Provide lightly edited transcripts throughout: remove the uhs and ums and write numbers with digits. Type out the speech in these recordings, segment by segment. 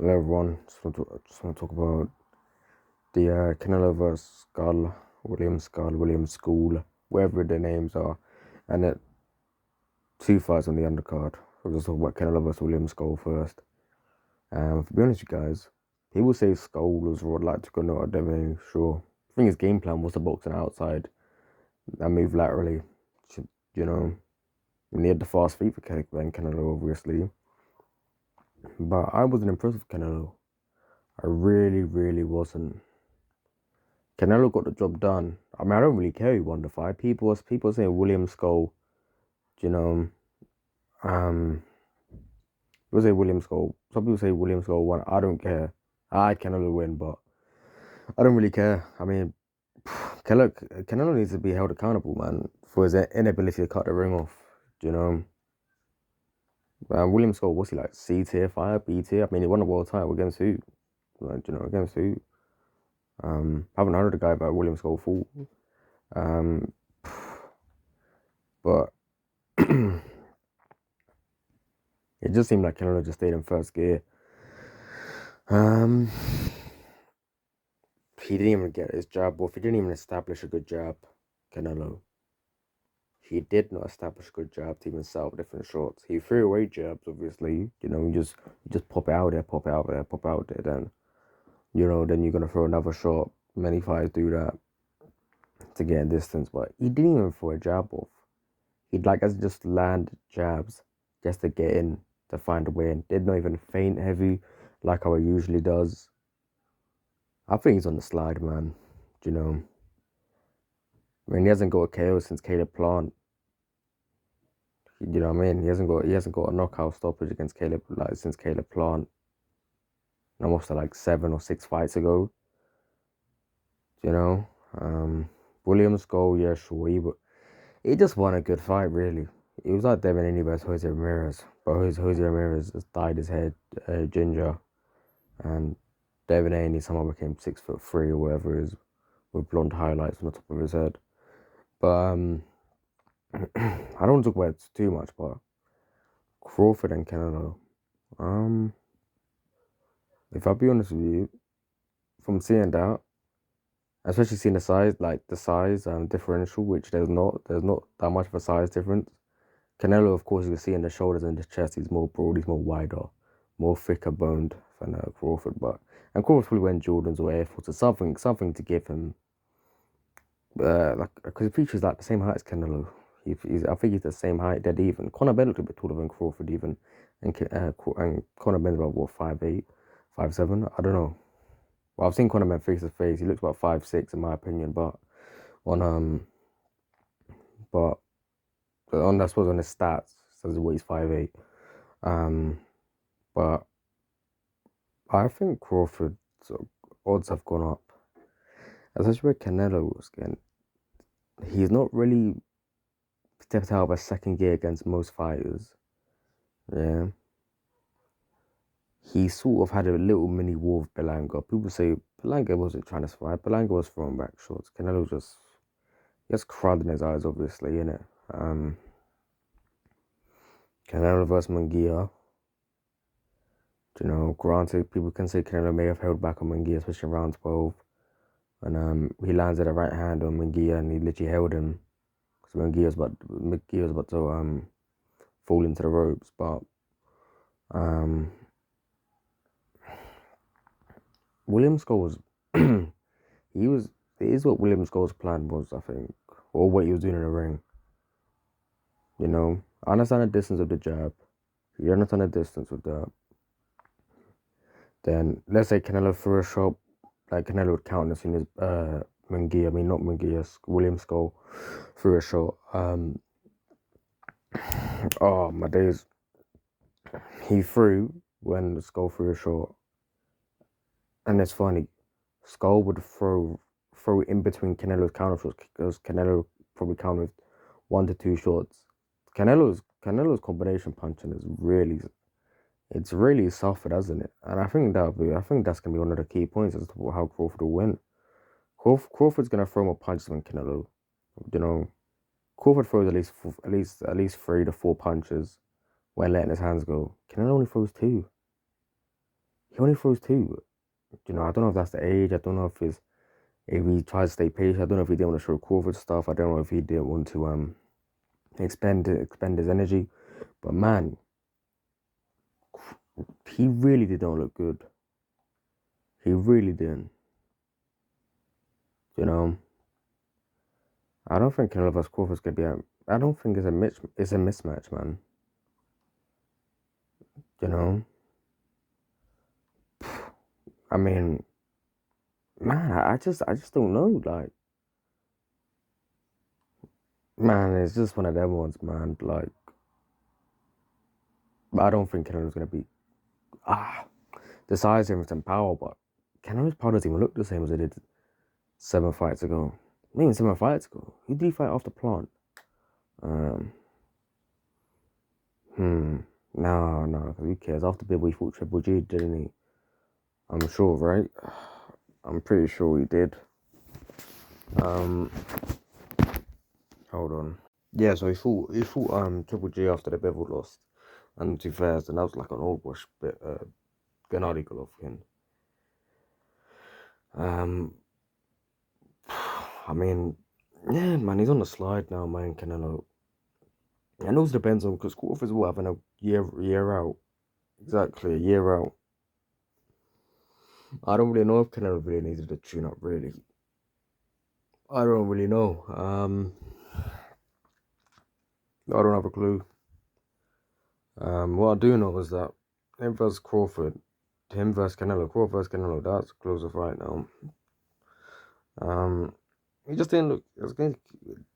Hello everyone, just want to talk about the Canelo vs. William SCULL, whatever their names are, and it two fights on the undercard. We'll just talk about Canelo vs. William SCULL first. To be honest with you guys, people say SCULL was like to go no, I'm never really sure. I think his game plan was to box on outside and move laterally. You know, and he had the fast feet for Canelo, obviously. But I wasn't impressed with Canelo. I really wasn't. Canelo got the job done. I mean, I don't really care who won the fight. People saying William SCULL, you know, um, people say William SCULL. Some people say William SCULL won. I don't care. I had Canelo win, but I don't really care. I mean, Canelo needs to be held accountable, man, for his inability to cut the ring off. You know, William SCULL, what's he like? C tier fighter, B tier? I mean, he won a world title against who? Like, against who? Haven't heard of the guy about William SCULL full. But it just seemed like Canelo just stayed in first gear. He didn't even get his jab off. He didn't even establish a good jab, Canelo. He did not establish a good jab to even set up different shots. He threw away jabs, obviously. You just pop it out there, pop it out there, pop it out there. Then, then you're gonna throw another shot. Many fighters do that to get in distance, but he didn't even throw a jab off. He'd just land jabs just to get in, to find a way in. Did not even feint heavy like how he usually does. I think he's on the slide, man. I mean, he hasn't got a KO since Caleb Plant. You know what I mean? He hasn't got a knockout stoppage against Caleb since Caleb Plant. Almost like 7 or 6 fights ago. William SCULL, yeah, sure, but he just won a good fight, really. It was like Devin Haney versus Jose Ramirez, but Jose Ramirez just dyed his head ginger, and Devin Haney somehow became 6'3" or whatever it is, with blonde highlights on the top of his head. But I don't want to talk about it too much, but Crawford and Canelo. If I'll be honest with you, from seeing that, especially seeing the size differential, which there's not that much of a size difference. Canelo, of course, you can see in the shoulders and the chest, he's more broad, he's more wider, more thicker boned than Crawford. And Crawford probably went Jordans or Air Force or something to give him, because he features like the same height as Canelo. I think he's the same height, dead even. Conor Benn looked a bit taller than Crawford even, and Conor Benn's about what 5'8", 5'7", I don't know. Well, I've seen Conor Benn face to face. He looks about 5'6" in my opinion, but on I suppose on his stats says what he's 5'8". But I think Crawford's odds have gone up, especially with Canelo again. He's not really stepped out of a second gear against most fighters. Yeah. He sort of had a little mini war with Berlanga. People say Berlanga wasn't trying to fight. Berlanga was throwing back shots. Canelo just crud in his eyes, obviously, innit? Canelo versus Munguia. Granted, people can say Canelo may have held back on Munguia, especially in round 12. And he landed a right hand on Munguia and he literally held him. Because Munguia was about to fall into the ropes. But William SCULL was it is what William SCULL's plan was, I think. Or what he was doing in the ring. I understand the distance of the jab. You understand the distance with that. Then let's say Canelo threw a shot, like Canelo would count as soon as William SCULL threw a shot. Oh my days. He threw when the SCULL threw a shot. And it's funny, SCULL would throw in between Canelo's counter shots because Canelo probably counted 1 to 2 shots. Canelo's combination punching is really suffered, hasn't it? And I think that's gonna be one of the key points as to how Crawford will win. Crawford's gonna throw more punches than Canelo. Crawford throws at least 3 to 4 punches when letting his hands go. Canelo only throws 2. He only throws two. You know, I don't know if that's the age. I don't know if he tries to stay patient. I don't know if he didn't want to show Crawford stuff. I don't know if he didn't want to expend his energy. But man, he really did not look good. He really didn't. You know, I don't think Canelo vs Crawford's gonna be I don't think it's a mismatch, man. You know, I mean, man, I just don't know. Like, man, it's just one of them ones, man. Like, I don't think Canelo's gonna be the size difference and power, but Canelo's power doesn't even look the same as it did 7 fights ago. Not even 7 fights ago. Who did he fight off the plant? Um, no, who cares? After Bibble, he fought Triple G, didn't he? I'm sure, right? I'm pretty sure he did. Hold on. Yeah, so he fought Triple G after the Bivol lost, and to be fair, and that was like an old wash bit Gennady Golovkin. I mean, yeah, man, he's on the slide now, man. Canelo. And it also depends on because Crawford's will having a year out, exactly a year out. I don't really know if Canelo really needed a tune up. Really, I don't really know. I don't have a clue. What I do know is that him versus Crawford, him versus Canelo, Crawford versus Canelo, that's a closer fight now. He just didn't look.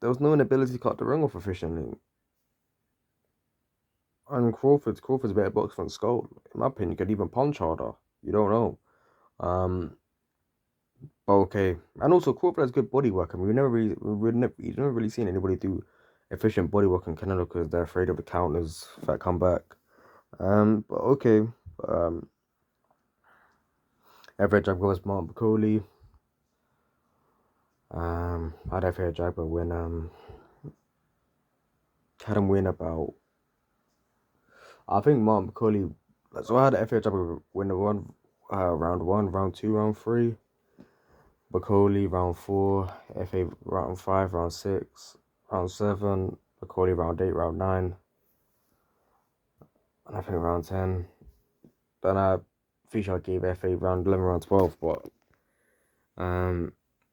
There was no inability to cut the ring off efficiently. And Crawford's better boxer than Skull. In my opinion, could even punch harder. You don't know. But okay. And also Crawford has good body work. I mean, you've never really seen anybody do efficient body work in Canelo because they're afraid of the counters if that come back. But okay. Average AJAGBA was Mark McCauley. I'd have had AJAGBA win. Had him win about. I think Mark McCauley. So I had FA AJAGBA win the round 1, round 2, round 3. McCauley round 4, FA round 5, round 6, round 7. McCauley round 8, round 9. And I think round 10. Then I I gave FA round 11, round 12, but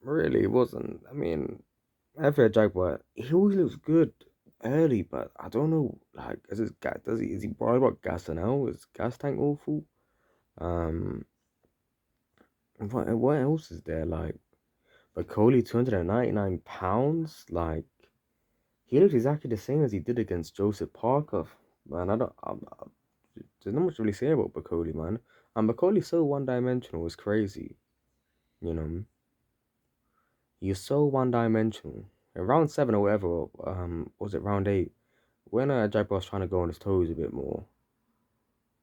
really it wasn't. I mean, FA AJAGBA, he always looks good early, but I don't know. Like, is he worried about gas now? Is gas tank awful? What else is there? Like, McCauley, 299 pounds. Like, he looks exactly the same as he did against Joseph Parker. Man, there's not much to really say about McCauley, man. And McCauley's so one-dimensional. It's crazy. You know, he's so one-dimensional. In round 7 or whatever, was it round 8? When AJAGBA was trying to go on his toes a bit more,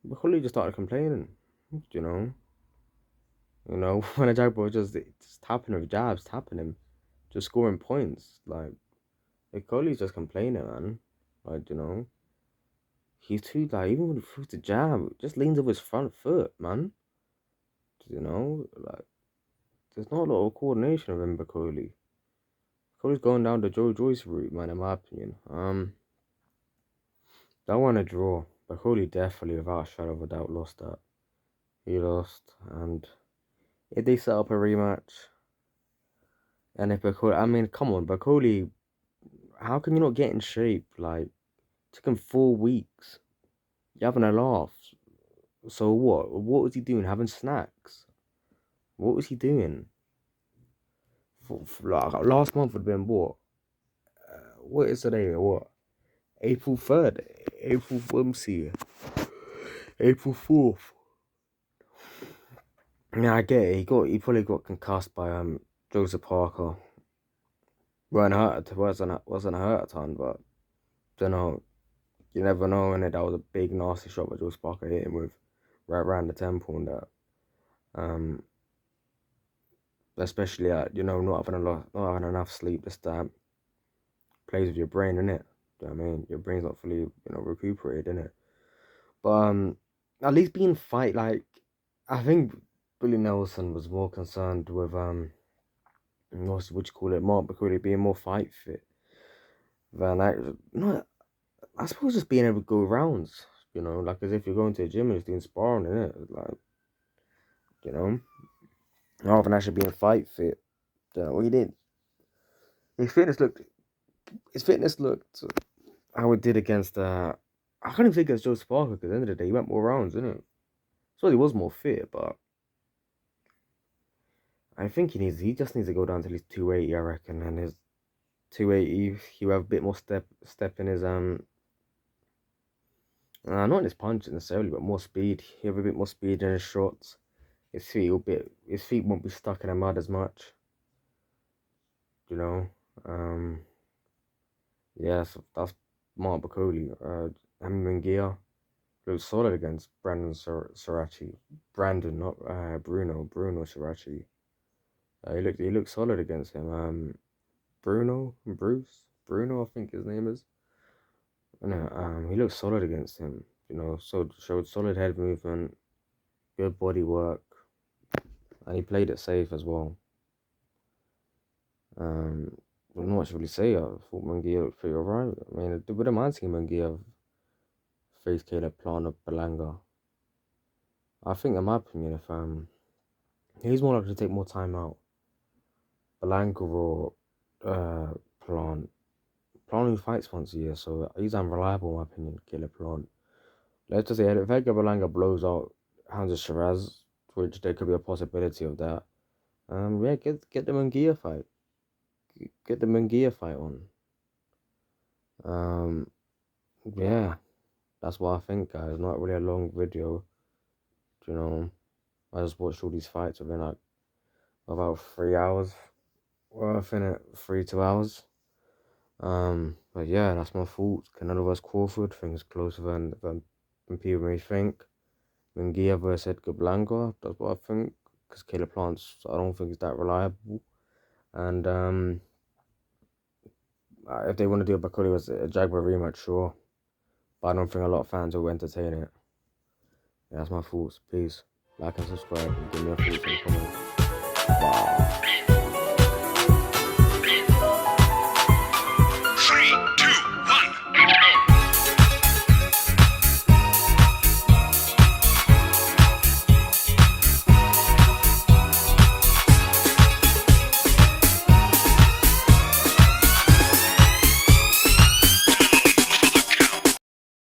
McCauley just started complaining. You know, when AJAGBA was just tapping him with jabs, tapping him, just scoring points. Like, McCauley's just complaining, man. Like, he's too, like, even when he throws the jab, just leans over his front foot, man. Like, there's not a lot of coordination of him, McCauley. McCauley's going down the Joe Joyce route, man, in my opinion. That one a draw. McCauley definitely, without a shadow of a doubt, lost that. He lost, and if they set up a rematch, and if McCauley, I mean, come on, McCauley, how can you not get in shape? Like, it took him 4 weeks. You're having a laugh. So what? What was he doing? Having snacks? What was he doing? Like, last month would have been what? What is today? What? April 3rd? April 4th. Yeah, I get it. He probably got concussed by Joseph Parker. Wasn't hurt a ton, but don't know. You never know, and that was a big nasty shot that Joseph Parker hit him with right around the temple and that. Especially at not having enough sleep. This time plays with your brain, innit? Do you know what I mean? Your brain's not fully recuperated, innit? But at least being fight like I think Billy Nelson was more concerned with what you call it, Mark McCready being more fight fit than I suppose just being able to go rounds, like as if you're going to a gym and just doing sparring, innit? Like, you know, rather than actually being fight fit. What he did, his fitness looked, how it did against, I can't even think against Joe Sparker, because at the end of the day, he went more rounds, innit? So he was more fit, but I think he just needs to go down to at least 280, I reckon, and his 280, he'll have a bit more step in his, not in his punches necessarily, but more speed. He'll have a bit more speed in his shots. His feet won't be stuck in the mud as much, you know. Yeah, so that's Mark Bacoli. Munguia looked solid against Brandon Sirachi. Brandon, not Bruno Sirachi. He looked solid against him. Bruno, I think his name is. No, he looked solid against him. So showed solid head movement, good body work, and he played it safe as well. Not much to really say. I thought Munguia looked pretty alright. I mean, I wouldn't mind seeing Munguia face Caleb Plant or Belanga. I think, in my opinion, if he's more likely to take more time out, Belanga or Plant. Plant only fights once a year, so he's unreliable in my opinion, Caleb Plant. Let's just say if Edgar Belanga blows out Hamza Shiraz, which there could be a possibility of that, yeah, get the Munguia fight. Get the Munguia fight on. Yeah, that's what I think, guys. Not really a long video. I just watched all these fights within like about 3 hours. Worth in it, 2 hours. But yeah, that's my thoughts. Canelo vs Crawford, things closer than people may think. Munguia versus Edgar Blanca, that's what I think. Because Caleb Plant's, I don't think is that reliable. And if they want to do a Bakuli was a AJAGBA rematch, sure. But I don't think a lot of fans will entertain it. Yeah, that's my thoughts. Peace. Like and subscribe and give me your thoughts in the comments. Bye.